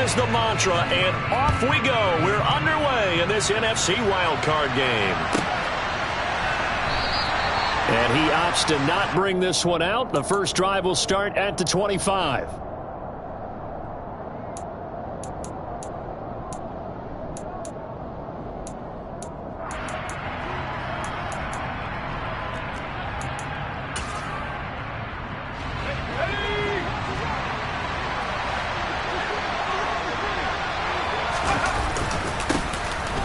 is the mantra, and off we go. We're underway in this NFC wildcard game. And he opts to not bring this one out. The first drive will start at the 25.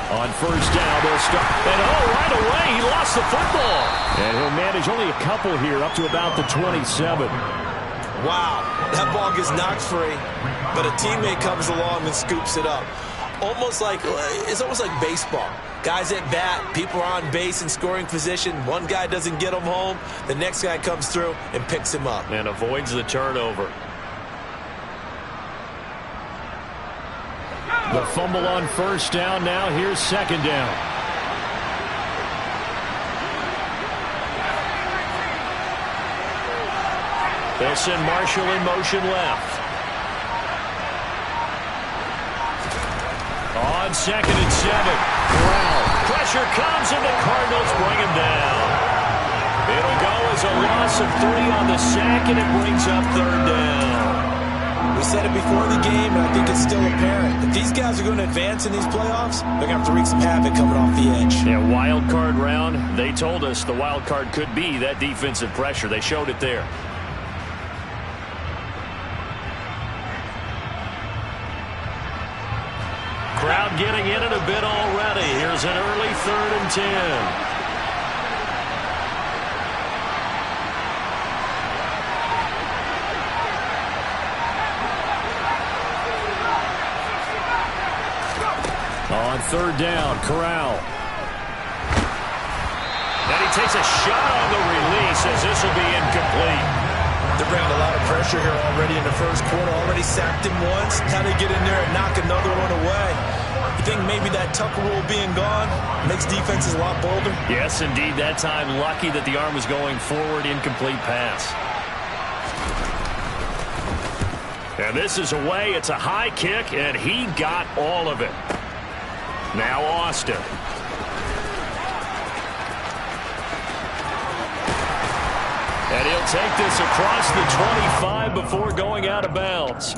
On first down, they'll start. And right away, he lost the football. And he'll manage only a couple here up to about the 27. Wow, that ball gets knocked free, but a teammate comes along and scoops it up. It's almost like baseball. Guys at bat, people are on base in scoring position. One guy doesn't get him home. The next guy comes through and picks him up. And avoids the turnover. The fumble on first down. Now here's second down. They'll send Marshall in motion left. On 2nd and 7. Wow. Pressure comes and the Cardinals bring him down. It'll go as a loss of 3 on the sack, and it brings up third down. We said it before the game, and I think it's still apparent. If these guys are going to advance in these playoffs, they're going to have to wreak some havoc coming off the edge. Yeah, wild card round. They told us the wild card could be that defensive pressure. They showed it there. Crowd getting in it a bit already. Here's an early 3rd and 10. On 3rd down, Corral. And he takes a shot on the release as this will be incomplete. They're bringing a lot of pressure here already in the first quarter. Already sacked him once. How they get in there and knock another one away? You think maybe that Tucker rule being gone makes defenses a lot bolder? Yes, indeed. That time, lucky that the arm was going forward. Incomplete pass. And this is away. It's a high kick, and he got all of it. Now Austin. And he'll take this across the 25 before going out of bounds.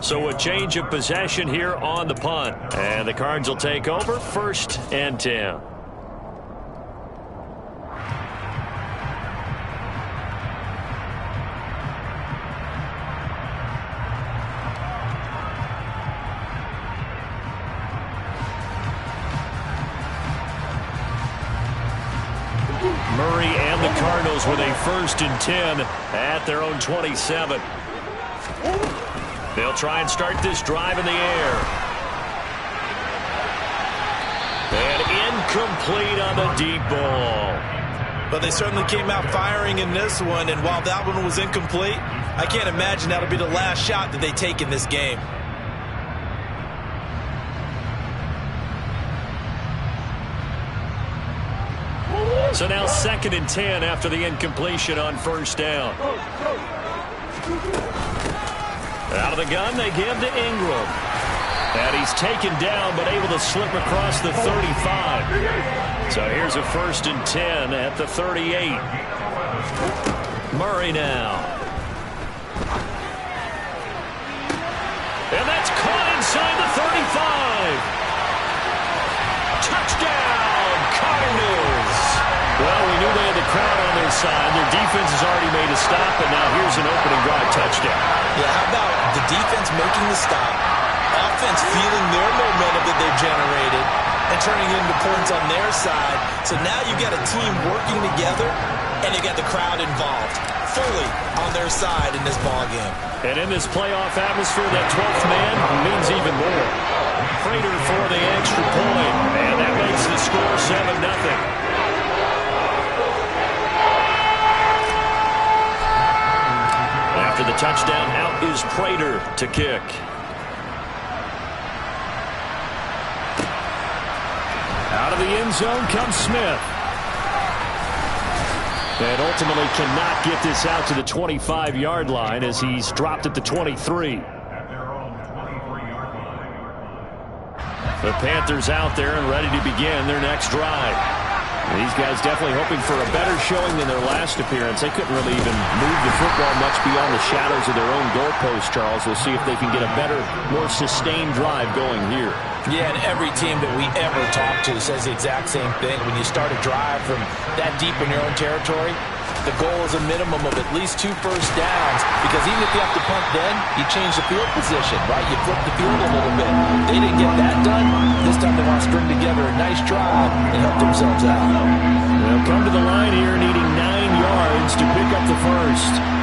So a change of possession here on the punt. And the Cards will take over 1st and 10. Murray and the Cardinals with a 1st and 10 at their own 27. They'll try and start this drive in the air. And incomplete on the deep ball. But they certainly came out firing in this one, and while that one was incomplete, I can't imagine that'll be the last shot that they take in this game. So now 2nd and 10 after the incompletion on first down. Out of the gun, they give to Ingram. And he's taken down, but able to slip across the 35. So here's a 1st and 10 at the 38. Murray now. And that's caught inside the 35. Touchdown, Cardinals. Well, we knew they had the crowd on their side. Their defense has already made a stop, and now here's an opening drive touchdown. Yeah, how about the defense making the stop, offense feeling their momentum that they've generated, and turning into points on their side. So now you've got a team working together, and you got the crowd involved, fully on their side in this ballgame. And in this playoff atmosphere, that 12th man means even more. Prater for the extra point, and that makes the score 7-0. After the touchdown, out is Prater to kick. Out of the end zone comes Smith. And ultimately cannot get this out to the 25-yard line as he's dropped at the 23. The Panthers out there and ready to begin their next drive. These guys definitely hoping for a better showing than their last appearance. They couldn't really even move the football much beyond the shadows of their own goalpost, Charles. We'll see if they can get a better, more sustained drive going here. Yeah, and every team that we ever talk to says the exact same thing. When you start a drive from that deep in your own territory, the goal is a minimum of at least 2 first downs, because even if you have to punt then, you change the field position, right? You flip the field a little bit. They didn't get that done. This time they want to string together a nice drive and help themselves out. They'll come to the line here needing 9 yards to pick up the first.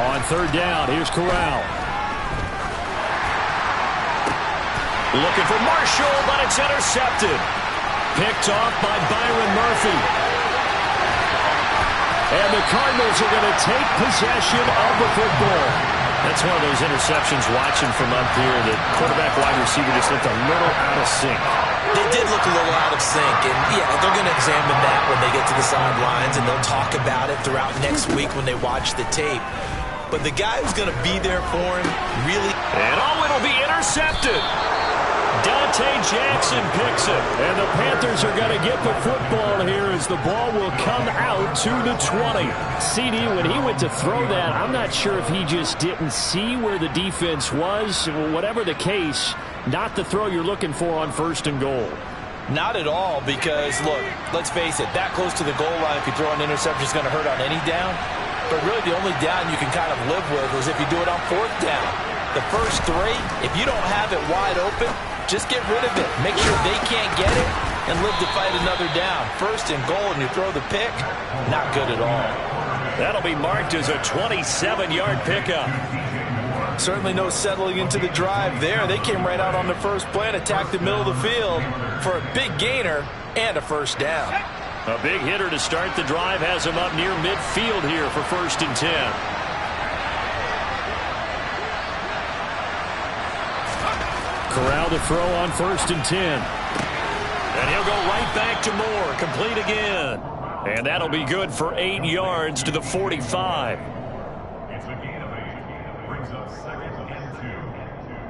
On third down, here's Corral. Looking for Marshall, but it's intercepted. Picked off by Byron Murphy. And the Cardinals are going to take possession of the football. That's one of those interceptions watching from up here. The quarterback wide receiver just looked a little out of sync. They did look a little out of sync. And, yeah, they're going to examine that when they get to the sidelines, and they'll talk about it throughout next week when they watch the tape. But the guy who's going to be there for him really... And it'll be intercepted. Dante Jackson picks it. And the Panthers are going to get the football here as the ball will come out to the 20. CD, when he went to throw that, I'm not sure if he just didn't see where the defense was. Whatever the case, not the throw you're looking for on first and goal. Not at all, because, look, let's face it, that close to the goal line, if you throw an interception, is going to hurt on any down. But really the only down you can kind of live with is if you do it on fourth down. The first 3, if you don't have it wide open, just get rid of it. Make sure they can't get it and live to fight another down. First and goal and you throw the pick, not good at all. That'll be marked as a 27-yard pickup. Certainly no settling into the drive there. They came right out on the first play and attacked the middle of the field for a big gainer and a first down. A big hitter to start the drive has him up near midfield here for first and 10. Corral to throw on first and 10. And he'll go right back to Moore. Complete again. And that'll be good for 8 yards to the 45. It's a gain of 8. Brings up second and 2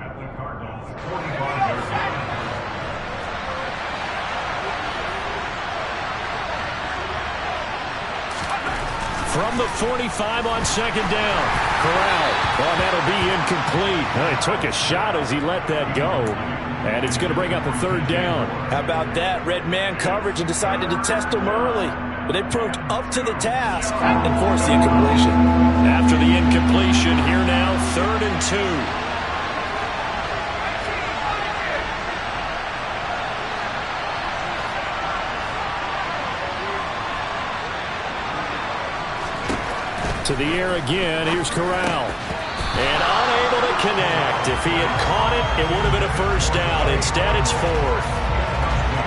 at the Cardinals' 45-yard line. From the 45 on second down. Corral. Well, that'll be incomplete. Well, he took a shot as he let that go. And it's going to bring up a third down. How about that? Red man coverage and decided to test him early. But they proved up to the task and forced the incompletion. After the incompletion, here now, third and 2. To the air again. Here's Corral. And unable to connect. If he had caught it, it would have been a first down. Instead, it's fourth.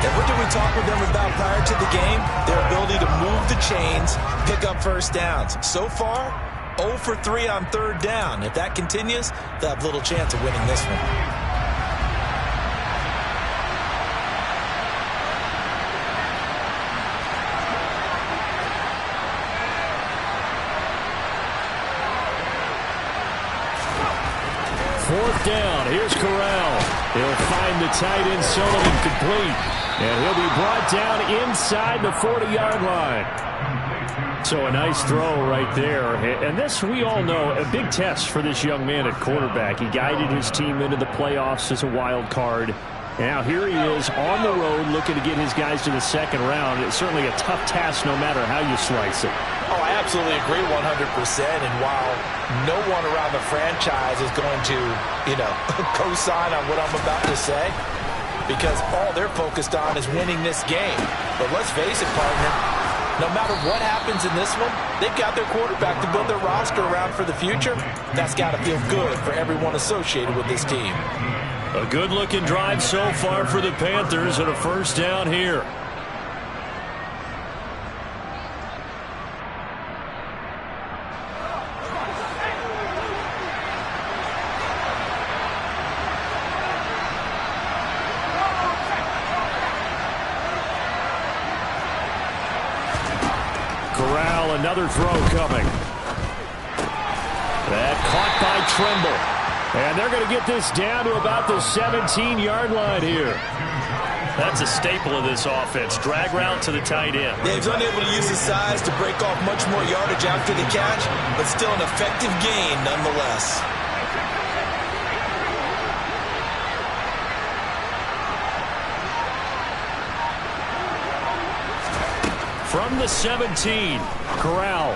And what did we talk with them about prior to the game? Their ability to move the chains, pick up first downs. So far, 0 for 3 on third down. If that continues, they'll have little chance of winning this one. Fourth down. Here's Corral. He'll find the tight end Sullivan complete. And he'll be brought down inside the 40-yard line. So a nice throw right there. And this, we all know, a big test for this young man at quarterback. He guided his team into the playoffs as a wild card. Now here he is on the road looking to get his guys to the second round. It's certainly a tough task no matter how you slice it. Oh, I absolutely agree 100%. And while no one around the franchise is going to, co-sign on what I'm about to say, because all they're focused on is winning this game. But let's face it, partner, no matter what happens in this one, they've got their quarterback to build their roster around for the future. That's got to feel good for everyone associated with this team. A good-looking drive so far for the Panthers and a first down here. another throw coming. That caught by Trimble. And they're going to get this down to about the 17-yard line here. That's a staple of this offense. Drag route to the tight end. Yeah, he's unable to use his size to break off much more yardage after the catch, but still an effective gain nonetheless. From the 17, Corral.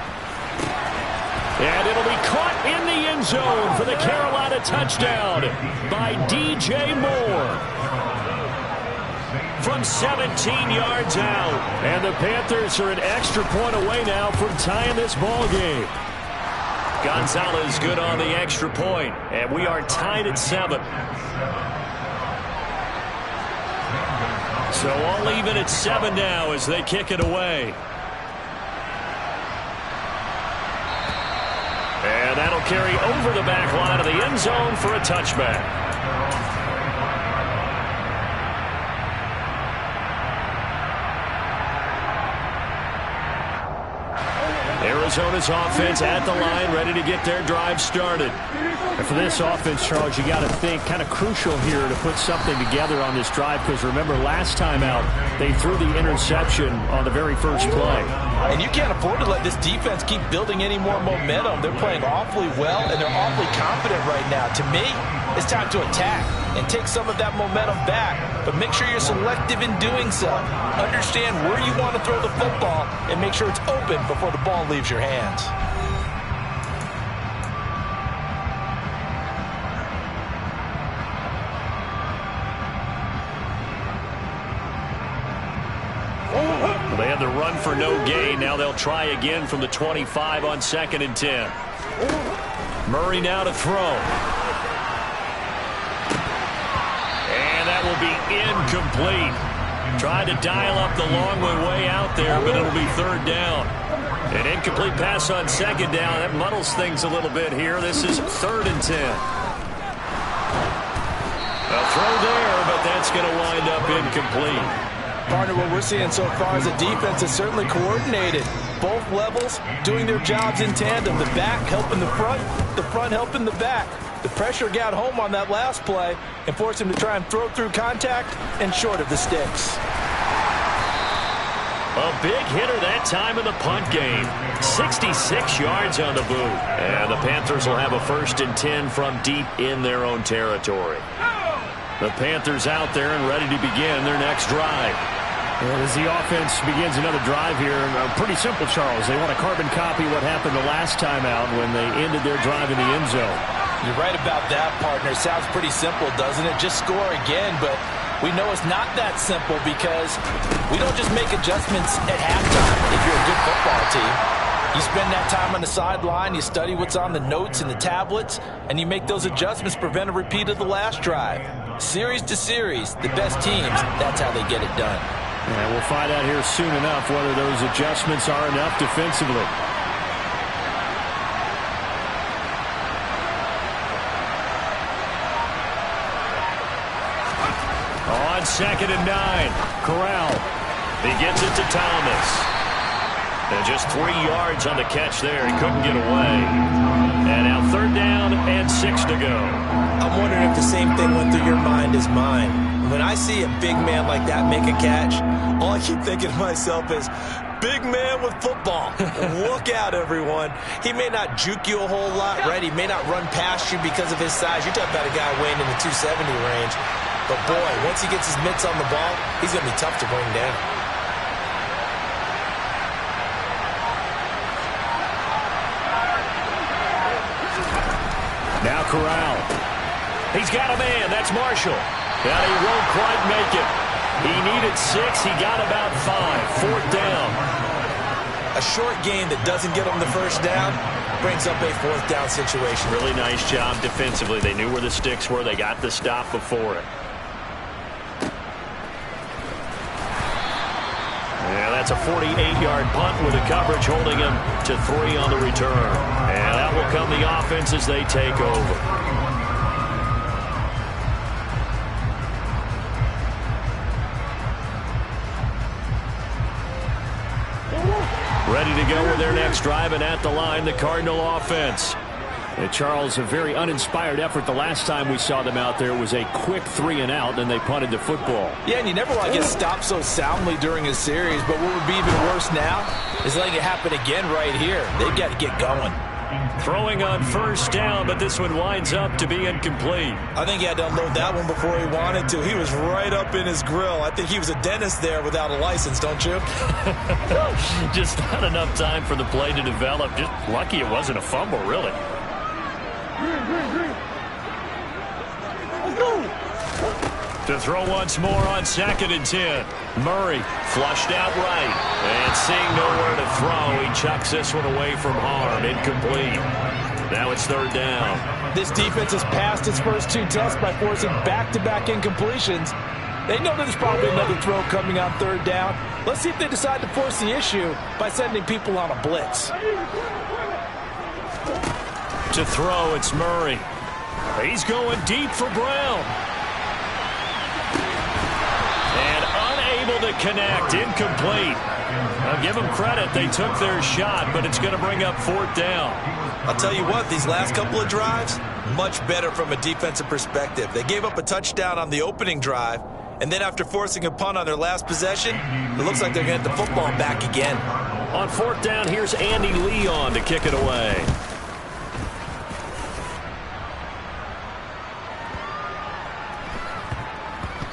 And it'll be caught in the end zone for the Carolina touchdown by DJ Moore. From 17 yards out. And the Panthers are an extra point away now from tying this ball game. Gonzalez good on the extra point. And we are tied at 7. So all even at 7 now as they kick it away. And that'll carry over the back line of the end zone for a touchback. Arizona's offense at the line, ready to get their drive started. And for this offense, Charles, you got to think kind of crucial here to put something together on this drive, because remember last time out they threw the interception on the very first play. And you can't afford to let this defense keep building any more momentum. They're playing awfully well, and they're awfully confident right now. To me, it's time to attack and take some of that momentum back. But make sure you're selective in doing so. Understand where you want to throw the football and make sure it's open before the ball leaves your hands. They had the run for no gain. Now they'll try again from the 25 on 2nd and 10. Murray now to throw. And that will be incomplete. Tried to dial up the long way out there, but it'll be 3rd down. An incomplete pass on 2nd down. That muddles things a little bit here. This is 3rd and 10. A throw there, but that's going to wind up incomplete. Partner, what we're seeing so far is the defense is certainly coordinated. Both levels doing their jobs in tandem. The back helping the front helping the back. The pressure got home on that last play and forced him to try and throw through contact and short of the sticks. A big hitter that time in the punt game. 66 yards on the boot. And the Panthers will have a 1st and 10 from deep in their own territory. The Panthers out there and ready to begin their next drive. As the offense begins another drive here, pretty simple, Charles. They want to carbon copy what happened the last time out when they ended their drive in the end zone. You're right about that, partner. Sounds pretty simple, doesn't it? Just score again, but we know it's not that simple because we don't just make adjustments at halftime if you're a good football team. You spend that time on the sideline, you study what's on the notes and the tablets, and you make those adjustments to prevent a repeat of the last drive. Series to series, the best teams, that's how they get it done. And we'll find out here soon enough whether those adjustments are enough defensively. On 2nd and 9, Corral. He gets it to Thomas. And just 3 yards on the catch there. He couldn't get away. And now 3rd down and 6 to go. I'm wondering if the same thing went through your mind as mine. When I see a big man like that make a catch, all I keep thinking to myself is, big man with football. Look out, everyone. He may not juke you a whole lot, right? He may not run past you because of his size. You're talking about a guy weighing in the 270 range. But, boy, once he gets his mitts on the ball, he's going to be tough to bring down. Now Corral. He's got a man. That's Marshall. And he won't quite make it. He needed 6. He got about 5. 4th down. A short gain that doesn't get him the 1st down brings up a 4th down situation. Really nice job defensively. They knew where the sticks were. They got the stop before it. Yeah, that's a 48-yard punt with the coverage holding him to 3 on the return. And that will come the offense as they take over. Ready ready to go with their next drive, and at the line, the Cardinal offense. And Charles, a very uninspired effort. The last time we saw them out there was a quick 3-and-out, and they punted the football. Yeah, and you never want to get stopped so soundly during a series, but what would be even worse now is letting it happen again right here. They've got to get going. Throwing on first down, but this one winds up to be incomplete. I think he had to unload that one before he wanted to. He was right up in his grill. I think he was a dentist there without a license, don't you? Just not enough time for the play to develop. Just lucky it wasn't a fumble, really. To throw once more on 2nd and 10. Murray flushed out right. And seeing nowhere to throw, he chucks this one away from harm. Incomplete. Now it's 3rd down. This defense has passed its first 2 tests by forcing back-to-back incompletions. They know there's probably another throw coming on 3rd down. Let's see if they decide to force the issue by sending people on a blitz. To throw, it's Murray. He's going deep for Brown. And unable to connect. Incomplete. I'll give them credit. They took their shot, but it's going to bring up 4th down. I'll tell you what, these last couple of drives, much better from a defensive perspective. They gave up a touchdown on the opening drive, and then after forcing a punt on their last possession, it looks like they're going to get the football back again. On 4th down, here's Andy Leon to kick it away.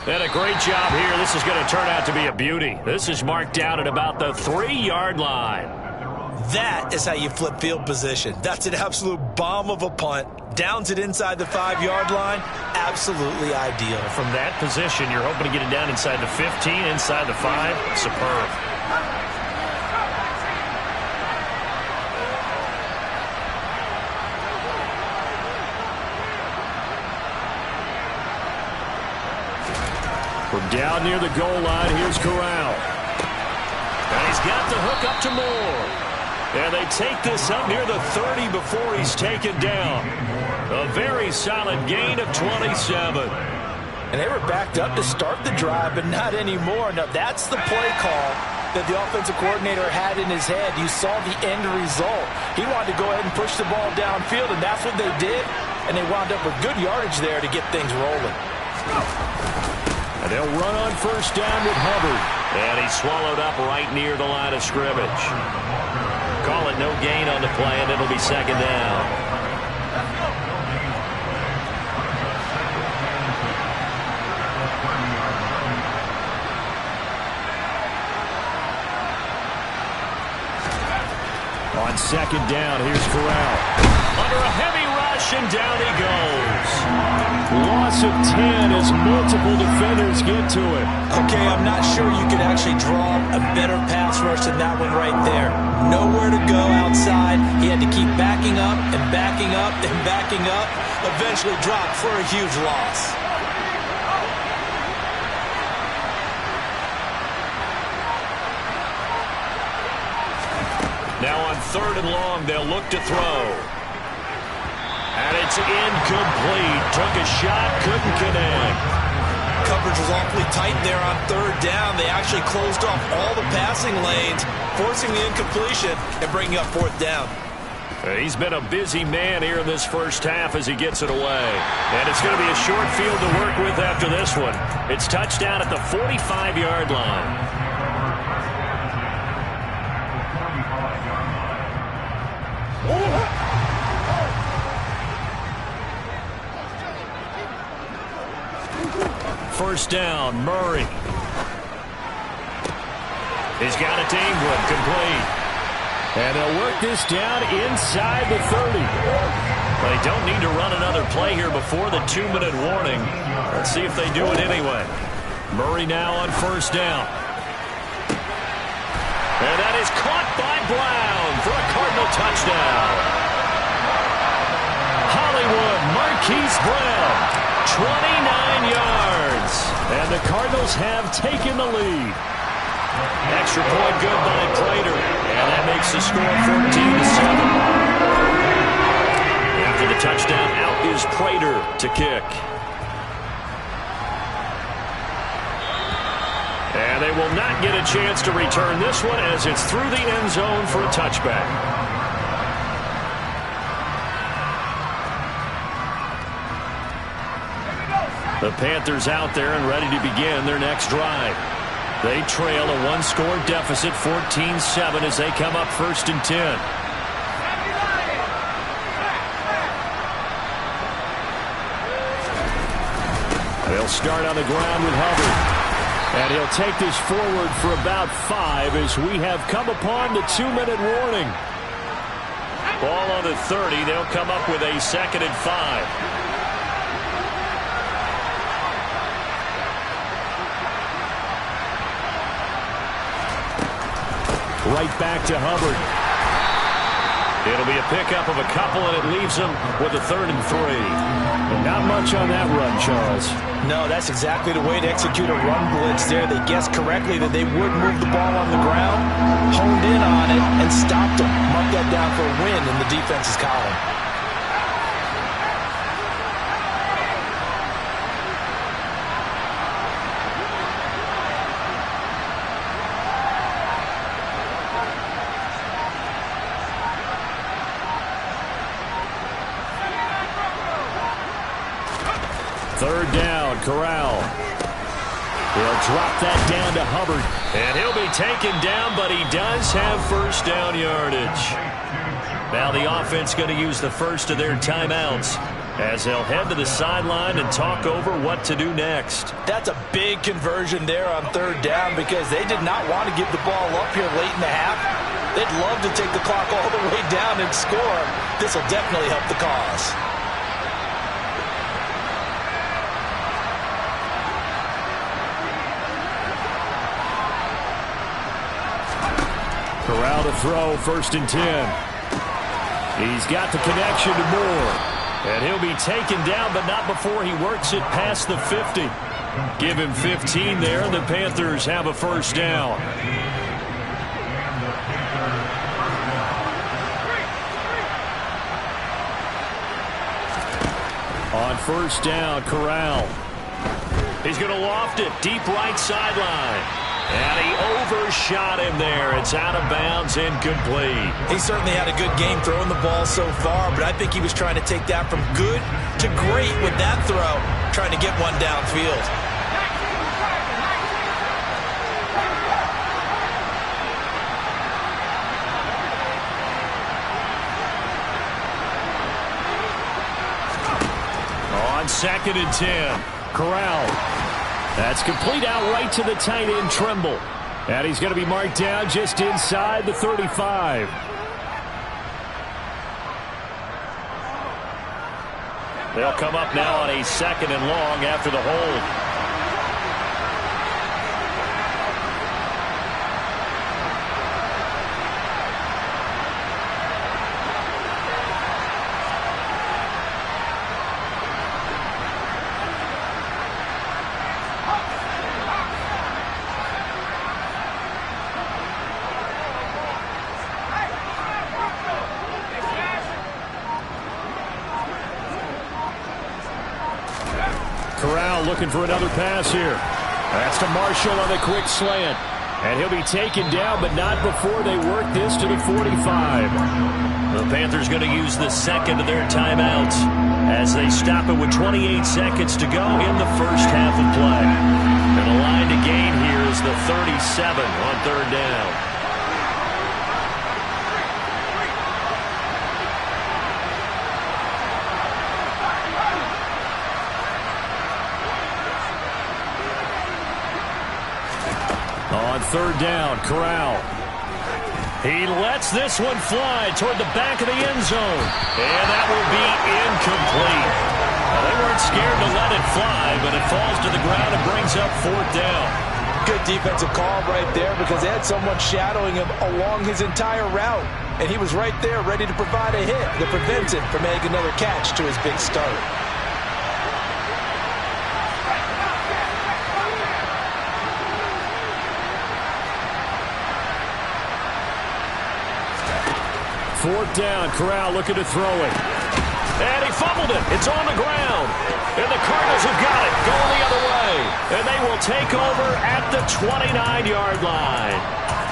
And a great job here. This is going to turn out to be a beauty. This is marked down at about the 3-yard line. That is how you flip field position. That's an absolute bomb of a punt. Downs it inside the 5-yard line. Absolutely ideal. From that position, you're hoping to get it down inside the 15, inside the 5. Superb. From down near the goal line, here's Corral. And he's got the hook up to Moore. And they take this up near the 30 before he's taken down. A very solid gain of 27. And they were backed up to start the drive, but not anymore. Now, that's the play call that the offensive coordinator had in his head. You saw the end result. He wanted to go ahead and push the ball downfield, and that's what they did. And they wound up with good yardage there to get things rolling. And they'll run on first down with Hubbard. And he's swallowed up right near the line of scrimmage. Call it no gain on the play, and it'll be 2nd down. On 2nd down, here's Corral. Under a heavy rush, and down he goes. Loss of 10 as multiple defenders get to it. Okay, I'm not sure you could actually draw a better pass rush than that one right there. Nowhere to go outside. He had to keep backing up and backing up and backing up. Eventually dropped for a huge loss. Now on 3rd and long, they'll look to throw. And it's incomplete. Took a shot, couldn't connect. Coverage was awfully tight there on 3rd down. They actually closed off all the passing lanes, forcing the incompletion and bringing up 4th down. He's been a busy man here in this first half as he gets it away. And it's going to be a short field to work with after this one. It's touchdown at the 45-yard line. First down, Murray. He's got it to Ingram, complete. And they'll work this down inside the 30. They don't need to run another play here before the 2-minute warning. Let's see if they do it anyway. Murray now on first down. And that is caught by Brown for a Cardinal touchdown. Hollywood Marquise Brown. 29 yards. And the Cardinals have taken the lead. Extra point good by Prater. And that makes the score 14-7. After the touchdown, out is Prater to kick. And And they will not get a chance to return this one as it's through the end zone for a touchback. The Panthers out there and ready to begin their next drive. They trail a one-score deficit, 14-7, as they come up 1st and 10. They'll start on the ground with Hubbard. And he'll take this forward for about 5 as we have come upon the 2-minute warning. Ball on the 30. They'll come up with a 2nd and 5. Right back to Hubbard. It'll be a pickup of a couple, and it leaves them with a 3rd and 3. And not much on that run, Charles. No, that's exactly the way to execute a run blitz there. They guessed correctly that they would move the ball on the ground, honed in on it, and stopped them. Mark that down for a win in the defense's column. Third down, Corral. He'll drop that down to Hubbard. And he'll be taken down, but he does have first down yardage. Now the offense going to use the first of their timeouts as they'll head to the sideline and talk over what to do next. That's a big conversion there on 3rd down because they did not want to give the ball up here late in the half. They'd love to take the clock all the way down and score. This will definitely help the cause. Corral to throw, 1st and 10. He's got the connection to Moore. And he'll be taken down, but not before he works it past the 50. Give him 15 there, and the Panthers have a first down. On 1st down, Corral. He's going to loft it, deep right sideline. And he overshot him there. It's out of bounds, incomplete. He certainly had a good game throwing the ball so far, but I think he was trying to take that from good to great with that throw, trying to get one downfield. On 2nd and 10, Corral. That's complete out right to the tight end, Trimble. And he's going to be marked down just inside the 35. They'll come up now on a 2nd and long after the hold. Corral looking for another pass here. That's to Marshall on the quick slant. And he'll be taken down, but not before they work this to the 45. The Panthers going to use the 2nd of their timeouts as they stop it with 28 seconds to go in the first half of play. And the line to gain here is the 37 on 3rd down. On 3rd down, Corral. He lets this one fly toward the back of the end zone. And that will be incomplete. Now, they weren't scared to let it fly, but it falls to the ground and brings up 4th down. Good defensive call right there because they had someone shadowing him along his entire route. And he was right there ready to provide a hit that prevents him from making another catch to his big start. Fourth down, Corral looking to throw it. And he fumbled it. It's on the ground. And the Cardinals have got it, going the other way. And they will take over at the 29-yard line.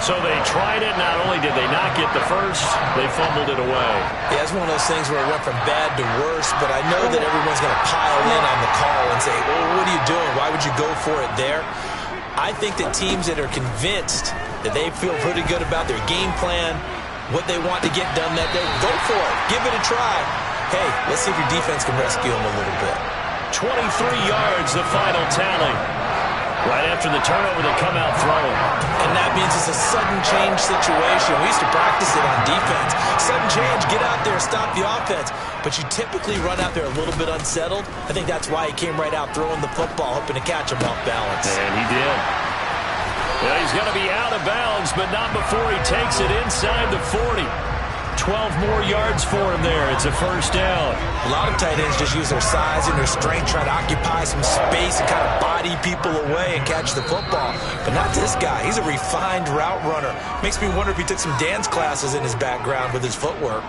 So they tried it. Not only did they not get the first, they fumbled it away. Yeah, it's one of those things where it went from bad to worse, but I know that everyone's going to pile in on the call and say, well, what are you doing? Why would you go for it there? I think that teams that are convinced that they feel pretty good about their game plan, what they want to get done that day, go for it. Give it a try. Hey, let's see if your defense can rescue them a little bit. 23 yards, the final tally. Right after the turnover, they come out throwing. And that means it's a sudden change situation. We used to practice it on defense. Sudden change, get out there, stop the offense. But you typically run out there a little bit unsettled. I think that's why he came right out throwing the football, hoping to catch him off balance. And he did. Well, he's going to be out of bounds, but not before he takes it inside the 40. 12 more yards for him there. It's a first down. A lot of tight ends just use their size and their strength, try to occupy some space and kind of body people away and catch the football. But not this guy. He's a refined route runner. Makes me wonder if he took some dance classes in his background with his footwork.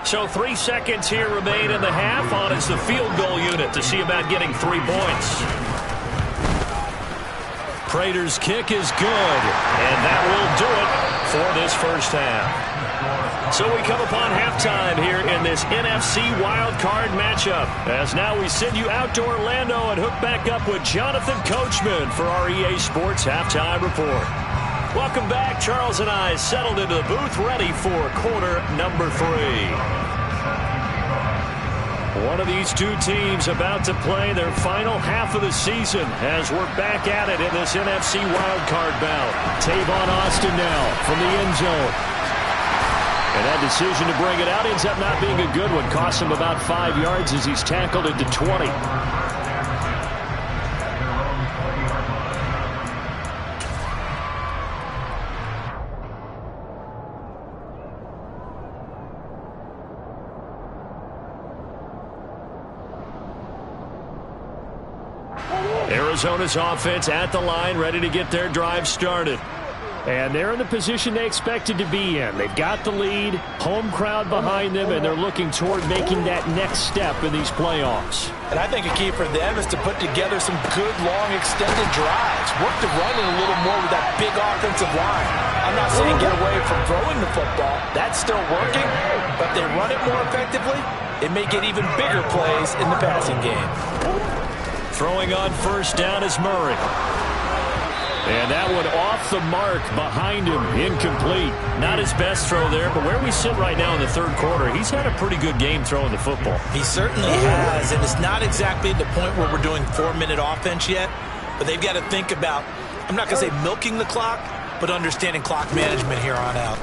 So 3 seconds here remain in the half on as the field goal unit to see about getting 3 points. Prater's kick is good, and that will do it for this first half. So we come upon halftime here in this NFC wildcard matchup, as now we send you out to Orlando and hook back up with Jonathan Coachman for our EA Sports Halftime Report. Welcome back. Charles and I settled into the booth, ready for quarter number 3. One of these two teams about to play their final half of the season as we're back at it in this NFC wildcard bout. Tavon Austin now from the end zone. And that decision to bring it out ends up not being a good one. Costs him about 5 yards as he's tackled into 20. Arizona's offense at the line, ready to get their drive started. And they're in the position they expected to be in. They've got the lead, home crowd behind them, and they're looking toward making that next step in these playoffs. And I think a key for them is to put together some good, long, extended drives. Work the running a little more with that big offensive line. I'm not saying get away from throwing the football. That's still working. But if they run it more effectively, it may get even bigger plays in the passing game. Throwing on first down is Murray. And that one off the mark behind him, incomplete. Not his best throw there, but where we sit right now in the third quarter, he's had a pretty good game throwing the football. He certainly has, and it's not exactly the point where we're doing 4-minute offense yet, but they've got to think about, I'm not going to say milking the clock, but understanding clock management here on out.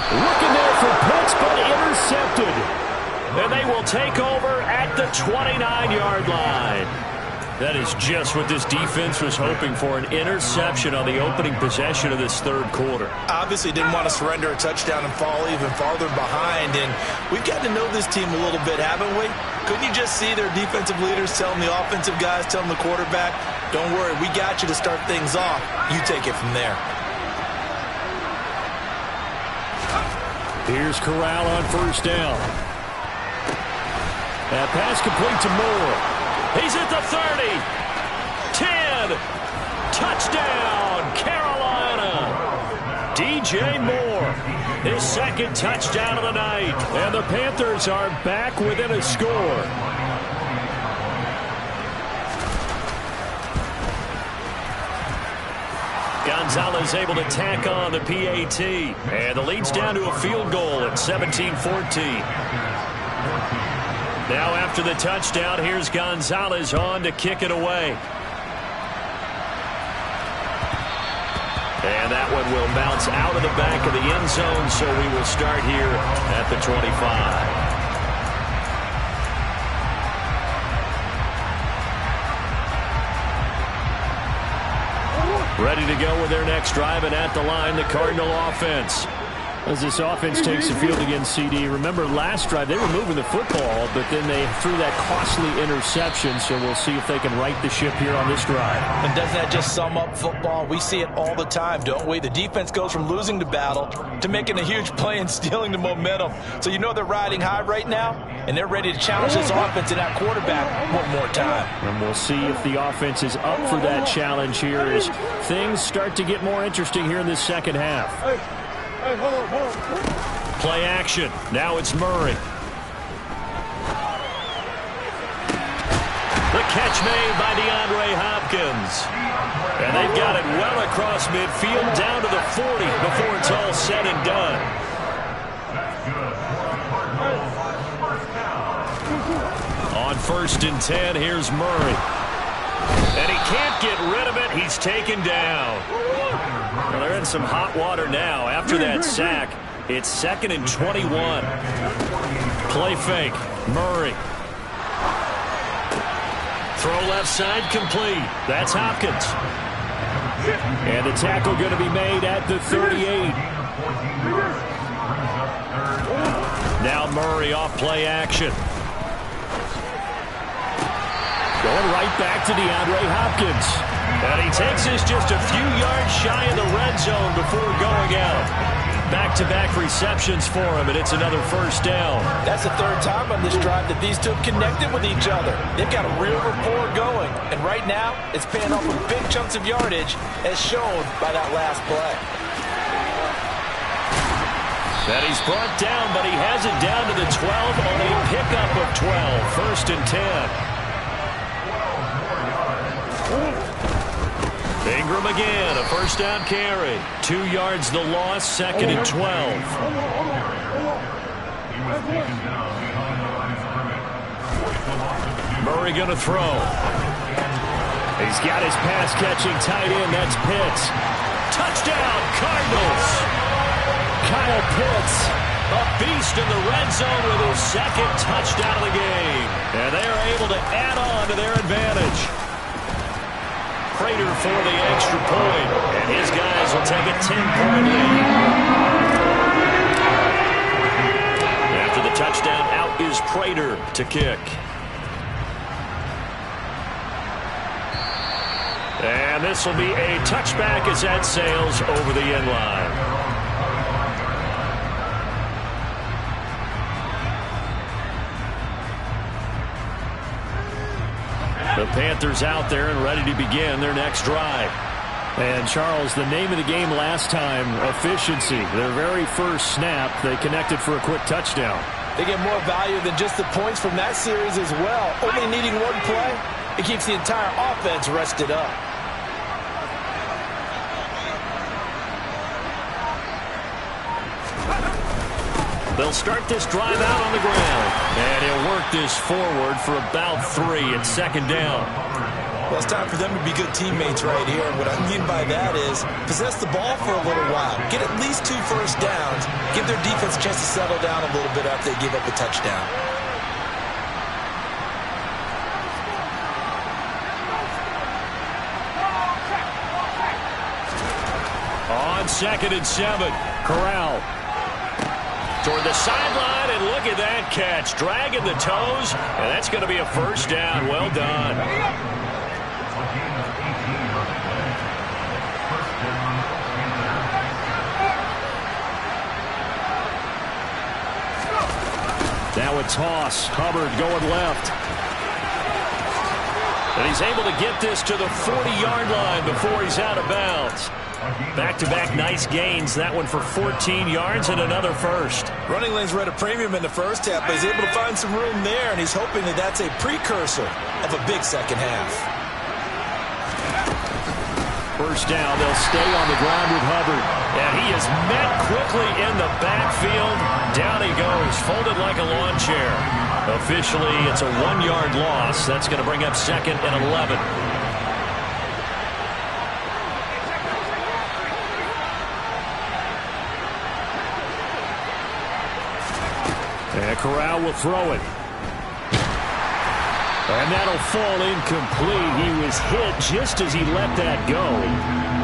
Looking there for Pitts, but intercepted. And they will take over at the 29-yard line. That is just what this defense was hoping for, an interception on the opening possession of this third quarter. Obviously didn't want to surrender a touchdown and fall even farther behind, and we've gotten to know this team a little bit, haven't we? Couldn't you just see their defensive leaders telling the offensive guys, telling the quarterback, don't worry, we got you to start things off. You take it from there. Here's Corral on first down. That pass complete to Moore. He's at the 30. 10. Touchdown, Carolina. DJ Moore, his second touchdown of the night. And the Panthers are back within a score. Gonzalez able to tack on the PAT. And the lead's down to a field goal at 17-14. Now after the touchdown, here's Gonzalez on to kick it away. And that one will bounce out of the back of the end zone, so we will start here at the 25. Ready to go with their next drive, and at the line, the Cardinal offense. As this offense takes the field against CD, remember last drive they were moving the football, but then they threw that costly interception, so we'll see if they can right the ship here on this drive. And doesn't that just sum up football? We see it all the time, don't we? The defense goes from losing the battle to making a huge play and stealing the momentum. So you know they're riding high right now, and they're ready to challenge this offense and that quarterback one more time. And we'll see if the offense is up for that challenge here as things start to get more interesting here in this second half. Play action. Now it's Murray. The catch made by DeAndre Hopkins. And they've got it well across midfield down to the 40 before it's all said and done. On 1st and 10, here's Murray. And he can't get rid of it. He's taken down. Well, they're in some hot water now. After that sack, it's 2nd and 21. Play fake. Murray. Throw left side complete. That's Hopkins. And the tackle going to be made at the 38. Now Murray off play action. Going right back to DeAndre Hopkins. And he takes this just a few yards shy of the red zone before going out. Back-to-back receptions for him, and it's another 1st down. That's the 3rd time on this drive that these two have connected with each other. They've got a real rapport going. And right now, it's paying off with big chunks of yardage, as shown by that last play. That he's brought down, but he has it down to the 12 on a pickup of 12. 1st and 10. Ingram again, a 1st down carry. 2 yards the loss, 2nd and 12. Murray going to throw. He's got his pass-catching tight end. That's Pitts. Touchdown, Cardinals. Kyle Pitts, a beast in the red zone with his 2nd touchdown of the game. And they are able to add on to their advantage. Prater for the extra point, and his guys will take a 10-point lead. After the touchdown, out is Prater to kick. And this will be a touchback as that sails over the end line. The Panthers out there and ready to begin their next drive. And, Charles, the name of the game last time, efficiency. Their very first snap, they connected for a quick touchdown. They get more value than just the points from that series as well. Only needing one play, it keeps the entire offense rested up. They'll start this drive out on the ground. And he'll work this forward for about 3. It's 2nd down. Well, it's time for them to be good teammates right here. And what I mean by that is possess the ball for a little while. Get at least 2 first downs. Give their defense a chance to settle down a little bit after they give up a touchdown. On 2nd and 7, Corral. Toward the sideline, and look at that catch. Dragging the toes, and that's going to be a 1st down. Well done. Now a toss. Hubbard going left. And he's able to get this to the 40-yard line before he's out of bounds. Back-to-back nice gains. That one for 14 yards and another 1st. Running lanes were at a premium in the first half, but he's able to find some room there, and he's hoping that that's a precursor of a big second half. 1st down. They'll stay on the ground with Hubbard. And he is met quickly in the backfield. Down he goes, folded like a lawn chair. Officially, it's a 1-yard loss. That's going to bring up 2nd and 11. And Corral will throw it. And that'll fall incomplete. He was hit just as he let that go.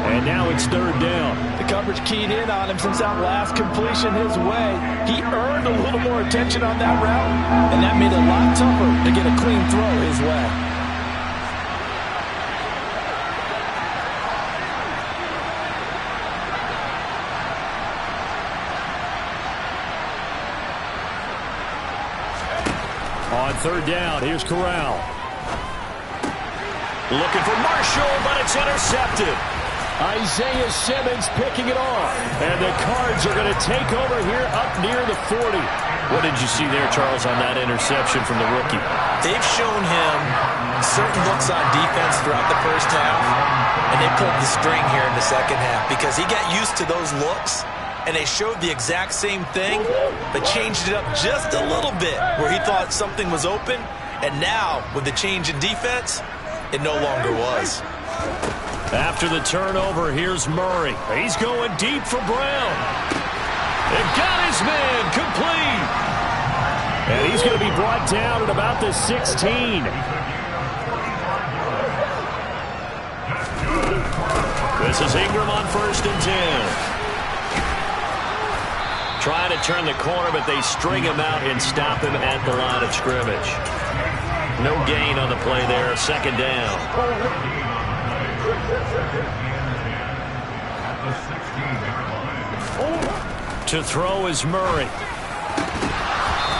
And now it's third down. The coverage keyed in on him since that last completion his way. He earned a little more attention on that route, and that made it a lot tougher to get a clean throw his way. On third down, here's Corral. Looking for Marshall, but it's intercepted. Isaiah Simmons picking it off. And the Cards are going to take over here up near the 40. What did you see there, Charles, on that interception from the rookie? They've shown him certain looks on defense throughout the first half, and they pulled the string here in the second half because he got used to those looks, and they showed the exact same thing, but changed it up just a little bit where he thought something was open, and now, with the change in defense, it no longer was. After the turnover, here's Murray. He's going deep for Brown. They've got his man complete. And he's going to be brought down at about the 16. This is Ingram on 1st and 10. Trying to turn the corner, but they string him out and stop him at the line of scrimmage. No gain on the play there. 2nd down. To throw is Murray.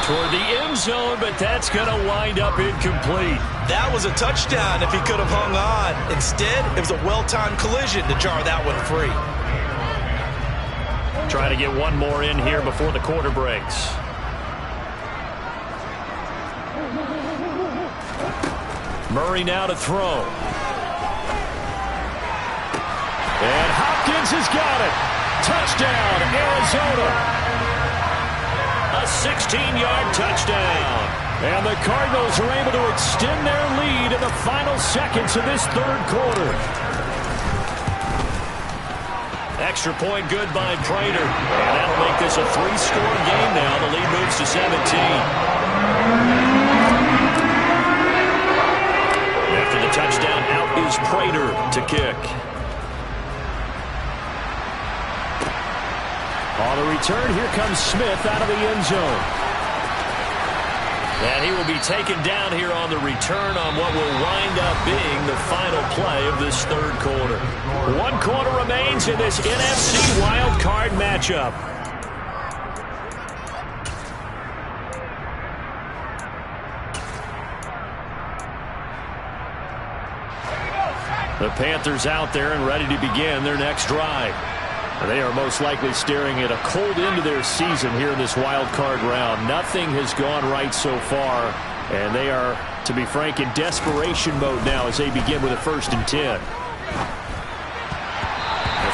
Toward the end zone, but that's going to wind up incomplete. That was a touchdown if he could have hung on. Instead, it was a well-timed collision to jar that one free. Trying to get one more in here before the quarter breaks. Murray now to throw. And Hopkins has got it. Touchdown, Arizona. A 16-yard touchdown. And the Cardinals are able to extend their lead in the final seconds of this third quarter. Extra point good by Prater. And that'll make this a 3-score game now. The lead moves to 17. After the touchdown, out is Prater to kick. On the return, here comes Smith out of the end zone. And he will be taken down here on the return on what will wind up being the final play of this third quarter. 1 quarter remains in this NFC wild card matchup. The Panthers out there and ready to begin their next drive. They are most likely staring at a cold end to their season here in this wild card round. Nothing has gone right so far, and they are, to be frank, in desperation mode now as they begin with a 1st and 10.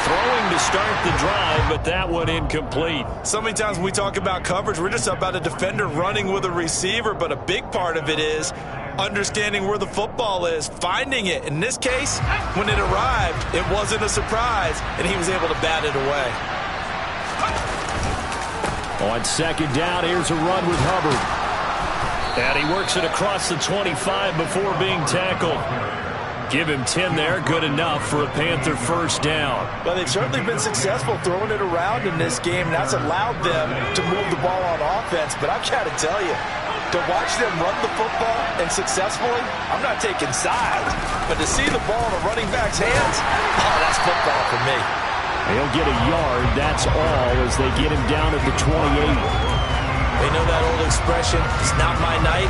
Throwing to start the drive, but that one incomplete. So many times when we talk about coverage, we're just about a defender running with a receiver, but a big part of it is understanding where the football is, finding it. In this case, when it arrived, it wasn't a surprise, and he was able to bat it away. On 2nd down, here's a run with Hubbard. And he works it across the 25 before being tackled. Give him 10 there, good enough for a Panther 1st down. Well, they've certainly been successful throwing it around in this game, and that's allowed them to move the ball on offense. But I've got to tell you, to watch them run the football and successfully, I'm not taking sides, but to see the ball in a running back's hands, oh, that's football for me. He'll get a yard, that's all, as they get him down at the 28. They know that old expression, it's not my night.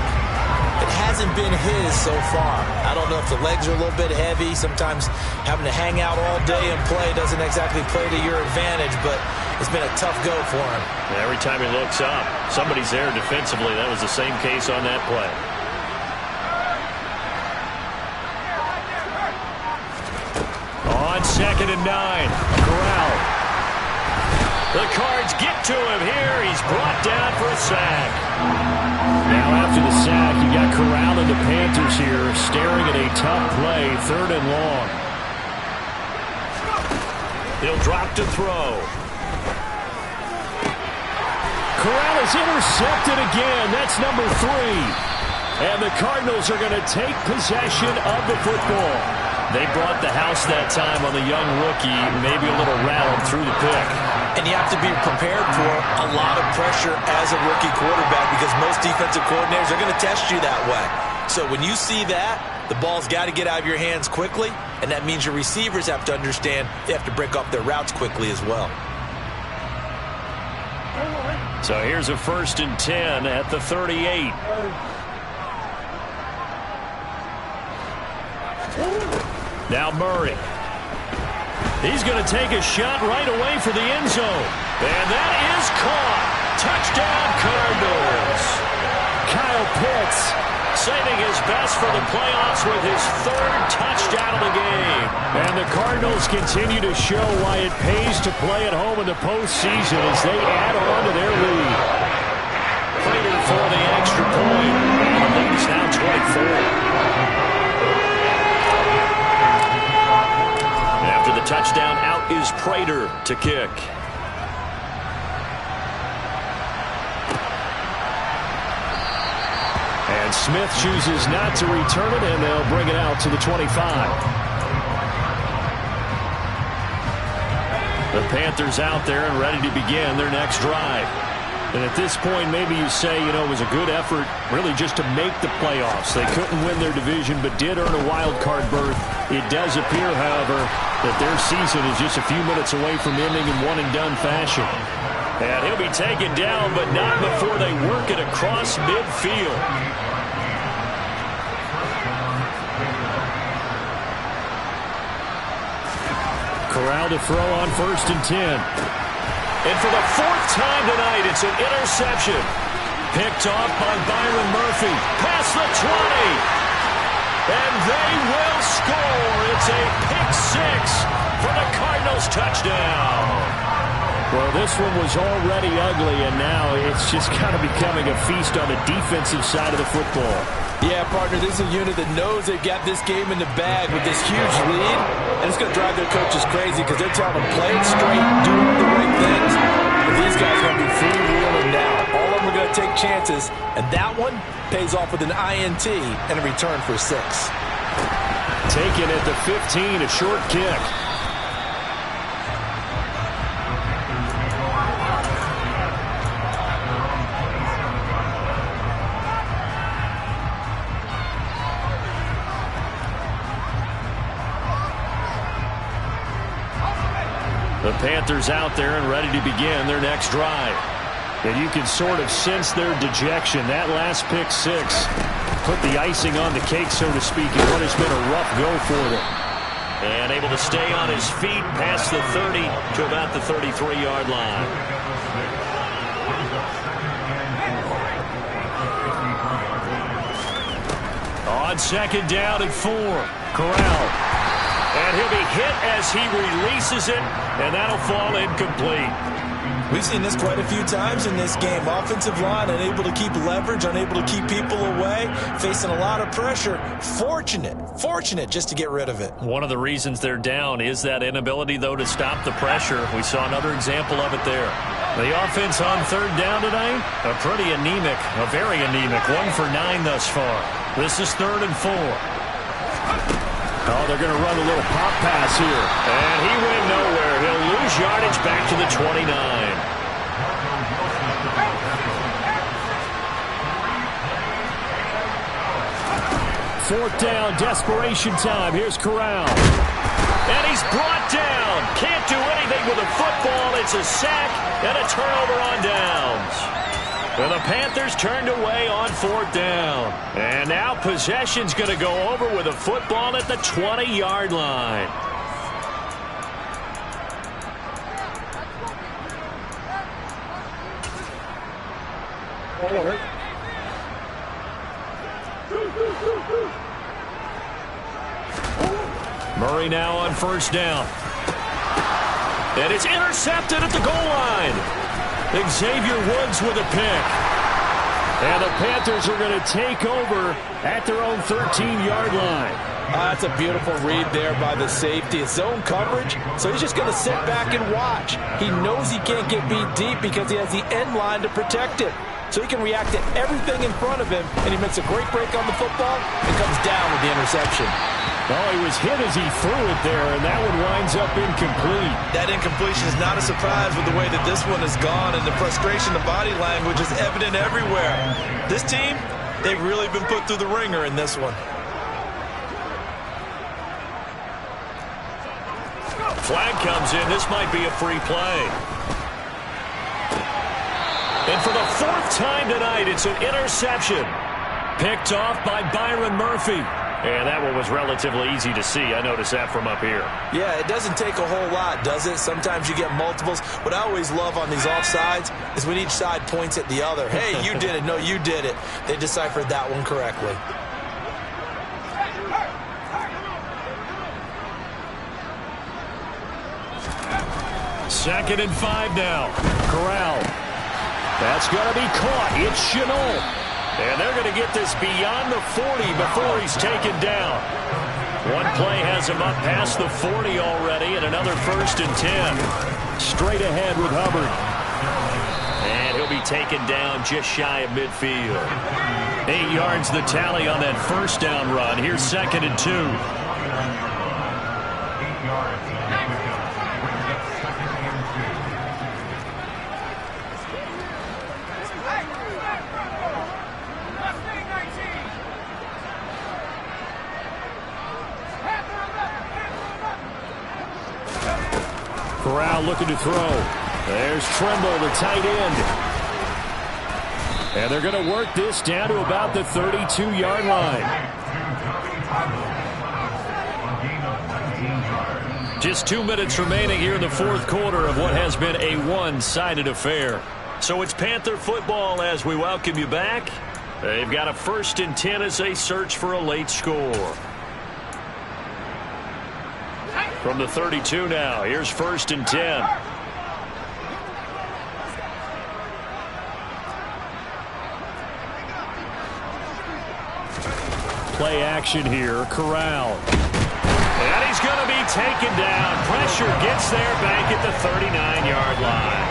It hasn't been his so far. I don't know if the legs are a little bit heavy. Sometimes having to hang out all day and play doesn't exactly play to your advantage, but it's been a tough go for him. And every time he looks up, somebody's there defensively. That was the same case on that play. On 2nd and 9, Corral. The Cards get to him here. He's brought down for a sack. Now after the sack, you got Corral and the Panthers here staring at a tough play, 3rd and long. He'll drop to throw. Corral is intercepted again. That's number 3. And the Cardinals are going to take possession of the football. They brought the house that time on the young rookie, maybe a little rattled through the pick. And you have to be prepared for a lot of pressure as a rookie quarterback because most defensive coordinators are going to test you that way. So when you see that, the ball's got to get out of your hands quickly, and that means your receivers have to understand they have to break up their routes quickly as well. So here's a 1st and 10 at the 38. Now Murray. He's going to take a shot right away for the end zone. And that is caught. Touchdown, Cardinals. Kyle Pitts saving his best for the playoffs with his 3rd touchdown of the game. And the Cardinals continue to show why it pays to play at home in the postseason as they add on to their lead. Prater for the extra point. And the lead is now 24. After the touchdown, out is Prater to kick. And Smith chooses not to return it, and they'll bring it out to the 25. The Panthers out there and ready to begin their next drive. And at this point, maybe you say, you know, it was a good effort really just to make the playoffs. They couldn't win their division but did earn a wild card berth. It does appear, however, that their season is just a few minutes away from ending in one-and-done fashion. And he'll be taken down, but not before they work it across midfield. Corral to throw on 1st and 10. And for the 4th time tonight, it's an interception. Picked off by Byron Murphy. Past the 20. And they will score. It's a pick 6 for the Cardinals touchdown. Well, this one was already ugly, and now it's just kind of becoming a feast on the defensive side of the football. Yeah, partner, this is a unit that knows they've got this game in the bag with this huge lead, and it's going to drive their coaches crazy because they're telling them play it straight, do all the right things. But these guys are going to be freewheeling now. All of them are going to take chances, and that one pays off with an INT and a return for 6. Taken at the 15, a short kick. The Panthers out there and ready to begin their next drive. And you can sort of sense their dejection. That last pick 6 put the icing on the cake, so to speak, in what has been a rough go for them. And able to stay on his feet past the 30 to about the 33-yard line. On 2nd down and 4, Corral. And he'll be hit as he releases it, and that'll fall incomplete. We've seen this quite a few times in this game. Offensive line unable to keep leverage, unable to keep people away, facing a lot of pressure. Fortunate just to get rid of it. One of the reasons they're down is that inability, though, to stop the pressure. We saw another example of it there. The offense on 3rd down tonight, pretty anemic, very anemic. 1 for 9 thus far. This is 3rd and 4. Oh, they're going to run a little pop pass here. And he went nowhere. He'll lose yardage back to the 29. 4th down, desperation time. Here's Corral. And he's brought down. Can't do anything with a football. It's a sack and a turnover on downs. Well, the Panthers turned away on 4th down. And now possession's going to go over with a football at the 20-yard line. Murray now on 1st down. And it's intercepted at the goal line. Xavier Woods with a pick. And the Panthers are going to take over at their own 13-yard line. That's a beautiful read there by the safety. It's zone coverage, so he's just going to sit back and watch. He knows he can't get beat deep because he has the end line to protect it. so he can react to everything in front of him, and he makes a great break on the football and comes down with the interception. Oh, he was hit as he threw it there, and that one winds up incomplete. That incompletion is not a surprise with the way that this one has gone, and the frustration, the body language is evident everywhere. This team, they've really been put through the ringer in this one. Flag comes in. This might be a free play. And for the 4th time tonight, it's an interception. Picked off by Byron Murphy. And that one was relatively easy to see. I noticed that from up here. Yeah, it doesn't take a whole lot, does it? Sometimes you get multiples. What I always love on these offsides is when each side points at the other. Hey, you did it. No, you did it. They deciphered that one correctly. Second and 5 now. Corral. That's going to be caught. It's Chenault. And they're going to get this beyond the 40 before he's taken down. One play has him up past the 40 already, and another 1st and 10. Straight ahead with Hubbard. And he'll be taken down just shy of midfield. 8 yards the tally on that 1st down run. Here's 2nd and 2. 8 yards. Brings up 2nd and 2. Corral looking to throw. There's Trimble, the tight end. And they're going to work this down to about the 32-yard line. Just 2 minutes remaining here in the 4th quarter of what has been a one-sided affair. So it's Panther football as we welcome you back. They've got a 1st and 10 as they search for a late score. From the 32 now, here's 1st and 10. Play action here. Corral. And he's going to be taken down. Pressure gets there back at the 39-yard line.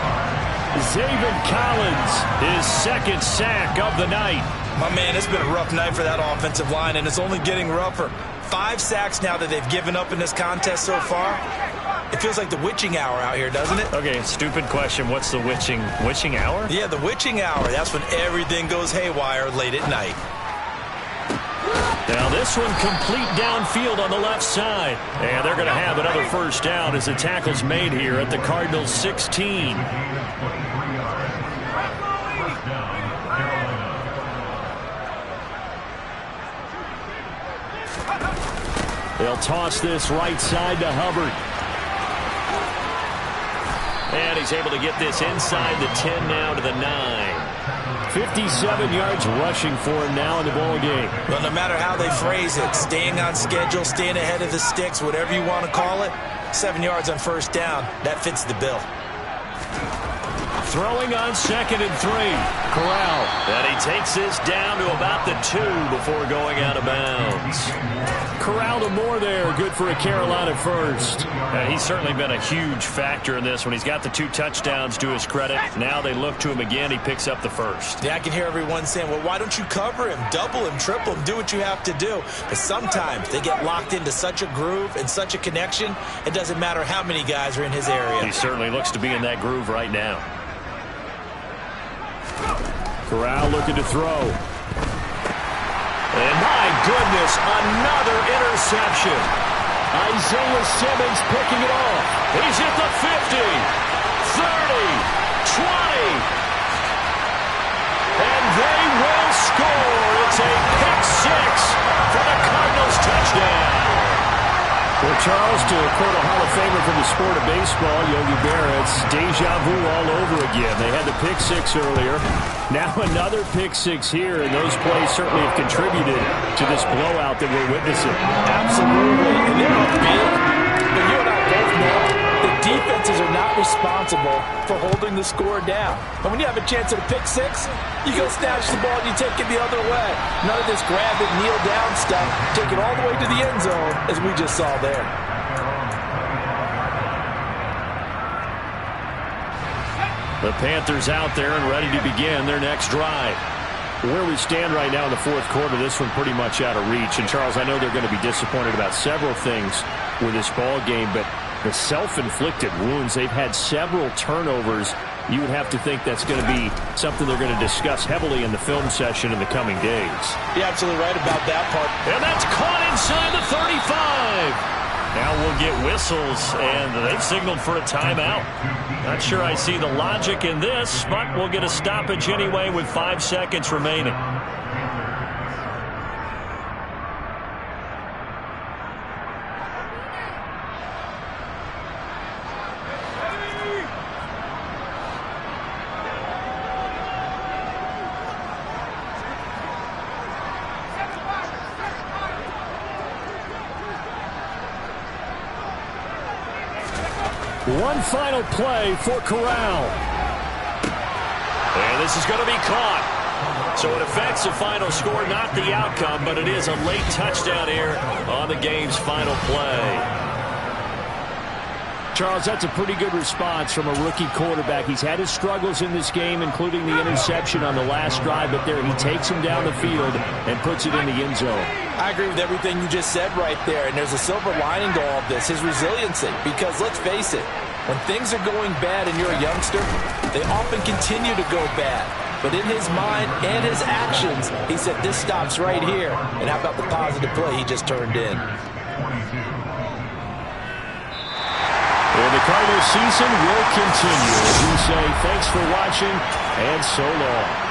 Zaven Collins, his 2nd sack of the night. My man, it's been a rough night for that offensive line, and it's only getting rougher. 5 sacks now that they've given up in this contest so far. It feels like the witching hour out here, doesn't it? Okay, stupid question. What's the witching hour? Yeah, the witching hour. That's when everything goes haywire late at night. Now this one complete downfield on the left side. And they're going to have another 1st down as the tackle's made here at the Cardinals' 16. They'll toss this right side to Hubbard. And he's able to get this inside the 10 now to the 9. 57 yards rushing for him now in the ball game. Well, no matter how they phrase it, staying on schedule, staying ahead of the sticks, whatever you want to call it, 7 yards on 1st down, that fits the bill. Throwing on 2nd and 3. Corral. And he takes this down to about the 2 before going out of bounds. Corral to Moore there. Good for a Carolina 1st. He's certainly been a huge factor in this one. He's got the 2 touchdowns to his credit. Now they look to him again. He picks up the 1st. Yeah, I can hear everyone saying, well, why don't you cover him, double him, triple him, do what you have to do. But sometimes they get locked into such a groove and such a connection, it doesn't matter how many guys are in his area. He certainly looks to be in that groove right now. Corral looking to throw. And my goodness, another interception. Isaiah Simmons picking it off. He's at the 50, 30, 20. And they will score. It's a pick 6 for the Cardinals touchdown. Well, Charles, to quote a Hall of Famer from the sport of baseball, Yogi Berra, it's deja vu all over again. They had the pick 6 earlier. Now another pick 6 here, and those plays certainly have contributed to this blowout that we're witnessing. Absolutely. And they're up big, but you and I both know the defenses are not responsible for holding the score down. And when you have a chance at a pick 6, you go snatch the ball and you take it the other way. None of this grab it, kneel down stuff. Take it all the way to the end zone, as we just saw there. The Panthers out there and ready to begin their next drive. Where we stand right now in the fourth quarter, this one pretty much out of reach. And, Charles, I know they're going to be disappointed about several things with this ball game, but the self-inflicted wounds, they've had several turnovers. You would have to think that's going to be something they're going to discuss heavily in the film session in the coming days. You're absolutely right about that part. And that's caught inside the 35. Now we'll get whistles, and they've signaled for a timeout. Not sure I see the logic in this, but we'll get a stoppage anyway with 5 seconds remaining. One final play for Corral. And this is going to be caught. So it affects the final score, not the outcome, but it is a late touchdown here on the game's final play. Charles, that's a pretty good response from a rookie quarterback. He's had his struggles in this game, including the interception on the last drive, but there he takes him down the field and puts it in the end zone. I agree with everything you just said right there, and there's a silver lining to all of this, his resiliency, because let's face it, when things are going bad and you're a youngster, they often continue to go bad. But in his mind and his actions, he said, this stops right here. And how about the positive play he just turned in? And the Cardinals season will continue. As we say, thanks for watching, and so long.